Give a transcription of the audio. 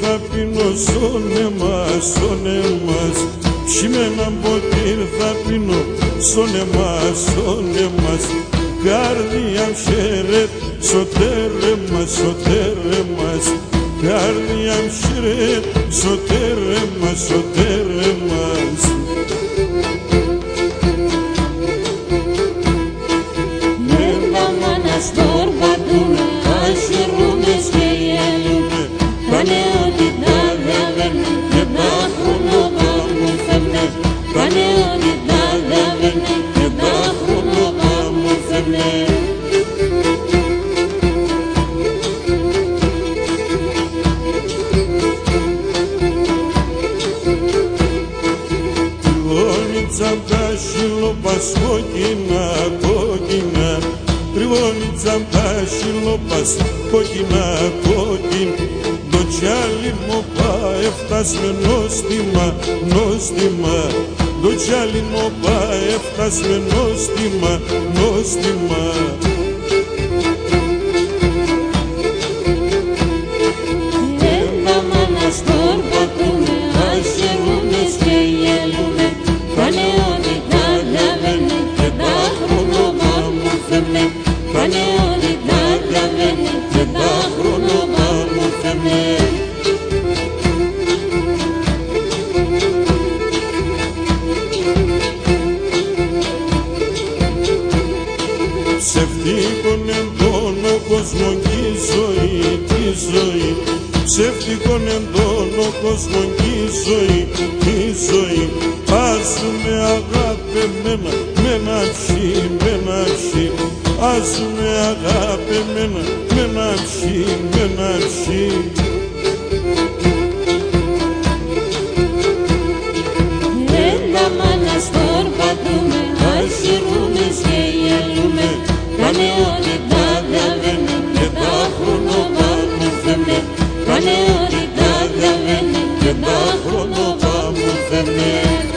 θα πίνω σώνε μας, κι με έναν ποτήρ θα πίνω σώνε μας, καρδιά χαίρετ, σωτέρε μας, καρδιά χαίρετ, σωτέρε μας. Με τα μάνας περπατούμε, ασχερούμε και γελούμε, κάνε ό,τι τα διαβαίνει και τα χρονομα μου φεύγουνε, κάνε ό,τι τα διαβαίνει και τα χρονομα μου φεύγουνε. Τσαμπά σιλόπας κόκκινα, τριβώνει τσαμπά σιλόπας κόκκινα, το τσάλι μου πάει έφτασε νόστιμα, το τσάλι μου πάει έφτασε νόστιμα. Τα μάνας περπατούμε, ασχερούμε και γελούμε, κάνε ό,τι τα διαβαίνει και τα χρονομα μου φεύγουνε, κάνε ό,τι τα διαβαίνει και τα χρονομα μου φεύγουνε. Ψευτικόν εντώνω κόσμο κι η ζωή, ψευτικόν εντώνω κόσμο κι η ζωή, άζουμε αγαπημένα με ένα αρχή, άζουμε αγαπημένα με ένα αρχή. Τα μάνας περπατούμε, ασχερούμε και γελούμε, κάνε ό,τι τα διαβαίνει και τα χρονομα μου φεύγουνε, κάνε ό,τι τα διαβαίνει και τα χρονομα μου φεύγουνε.